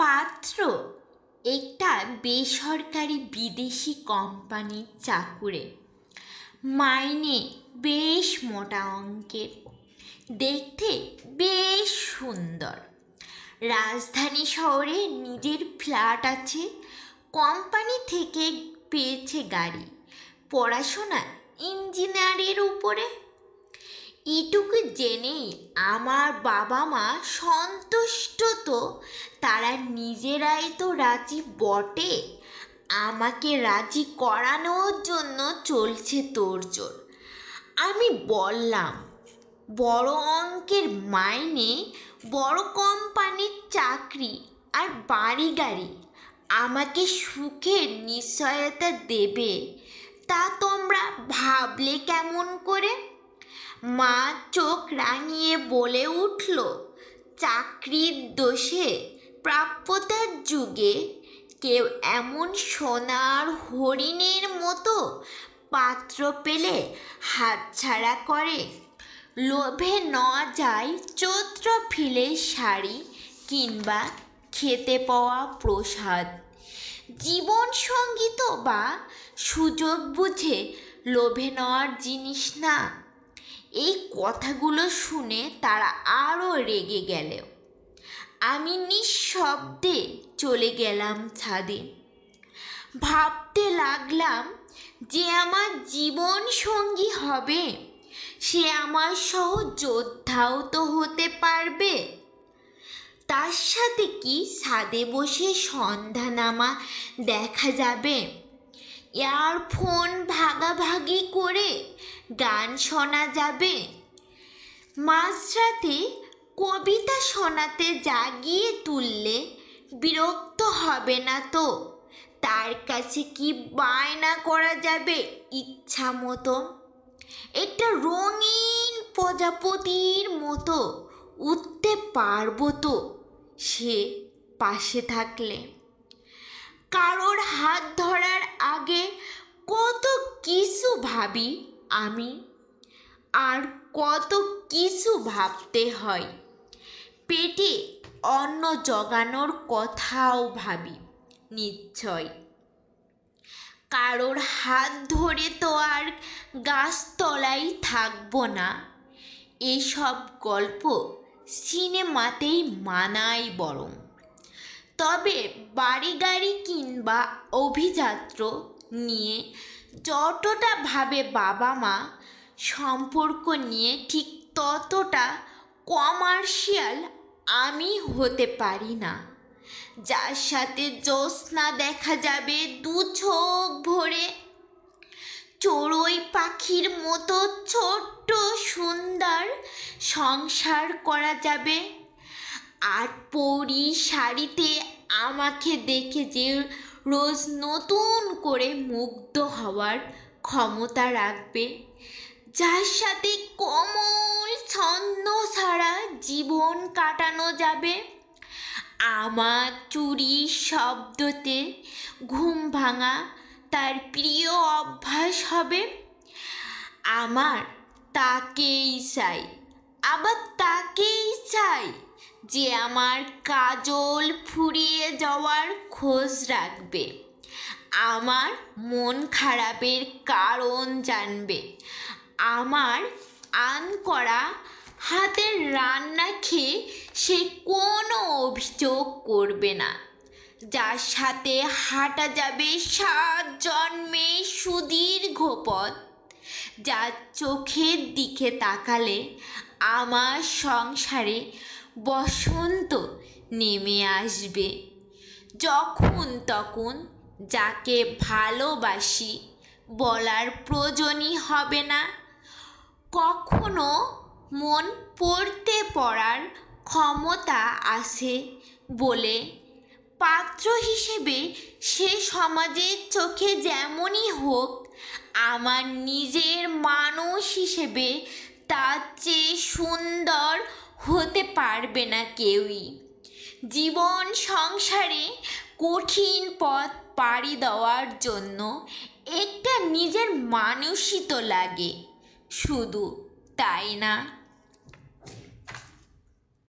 পাত্র একটা বেসরকারি বিদেশি কোম্পানির চাকুরে, মাইনে বেশ মোটা অঙ্কের, দেখতে বেশ সুন্দর। রাজধানী শহরে নিজের ফ্ল্যাট আছে, কোম্পানি থেকে পেয়েছে গাড়ি, পড়াশোনা ইঞ্জিনিয়ারের উপরে। এটুকু জেনেই আমার বাবা মা সন্তুষ্ট তো, তারা নিজেরাই তো রাজি বটে, আমাকে রাজি করানোর জন্য চলছে তোড়জোড়। আমি বললাম, বড় অঙ্কের মাইনে, বড় কোম্পানির চাকরি আর বাড়ি গাড়ি আমাকে সুখের নিশ্চয়তা দেবে, তা তোমরা ভাবলে কেমন করে? মা চোখ রাঙিয়ে বলে উঠল, চাকরির দোষে প্রাপ্যতার যুগে কেউ এমন সোনার হরিণের মতো পাত্র পেলে হাতছাড়া করে? লোভে ন যায় চৈত্র ফিলের শাড়ি কিংবা খেতে পাওয়া প্রসাদ। জীবন সঙ্গী তো বা সুযোগ বুঝে লোভে নেওয়ার জিনিস না। এই কথাগুলো শুনে তারা আরও রেগে গেল। আমি নিঃশব্দে চলে গেলাম ছাদে। ভাবতে লাগলাম, যে আমার জীবন সঙ্গী হবে সে আমার সহযোদ্ধাও তো হতে পারবে। তার সাথে কি ছাদে বসে সন্ধ্যা নামা দেখা যাবে, ইয়ারফোন ভাগাভাগি করে গান শোনা যাবে, মাঝরাতে কবিতা শোনাতে জাগিয়ে তুললে বিরক্ত হবে না তো? তার কাছে কি বায়না করা যাবে ইচ্ছা মতো? একটা রঙিন প্রজাপতির মতো উঠতে পারবো তো সে পাশে থাকলে? কারোর হাত ধরার আগে কত কিছু ভাবি আমি, আর কত কিছু ভাবতে হয়। পেটে অন্ন জোগানোর কথাও ভাবি নিশ্চয়। কারোর হাত ধরে তো আর গাছতলায় থাকবো না। এসব গল্প সিনেমাতেই মানায় বরং। তবে বাড়ি গাড়ি কিংবা অভিজাত্য নিয়ে যতটা ভাবে বাবা মা, সম্পর্ক নিয়ে ঠিক ততটা কমার্শিয়াল আমি হতে পারি না। যার সাথে জ্যোৎস্না দেখা যাবে দু চোখ ভরে, চড়ুই পাখির মতো ছোট্ট সুন্দর সংসার করা যাবে, আর পরী শাড়িতে আমাকে দেখে যে রোজ নতুন করে মুগ্ধ হওয়ার ক্ষমতা রাখবে, যার সাথে কোমল ছন্দ ছাড়া জীবন কাটানো যাবে, আমার চুরির শব্দতে ঘুম ভাঙা তার প্রিয় অভ্যাস হবে। আমার তাকেই চাই, আবার তাকেই চাই যে আমার কাজল ফুরিয়ে যাওয়ার খোঁজ রাখবে, আমার মন খারাপের কারণ জানবে, আমার আনকরা হাতের রান্না খেয়ে সে কোনো অভিযোগ করবে না, যার সাথে হাঁটা যাবে 7 জন্মের সুদীর্ঘ পথ, যার চোখের দিকে তাকালে আমার সংসারে বসন্ত নেমে আসবে। যখন তখন যাকে ভালোবাসি বলার প্রয়োজনই হবে না। কখনো মন পড়তে পড়ার ক্ষমতা আছে বলে পাত্র হিসেবে সে সমাজের চোখে যেমনই হোক, আমার নিজের মানুষ হিসেবে তার চেয়ে সুন্দর হতে পারবে না কেউই। জীবন সংসারে কঠিন পথ পাড়ি দেওয়ার জন্য একটা নিজের মানুষই তো লাগে, শুধু তাই না?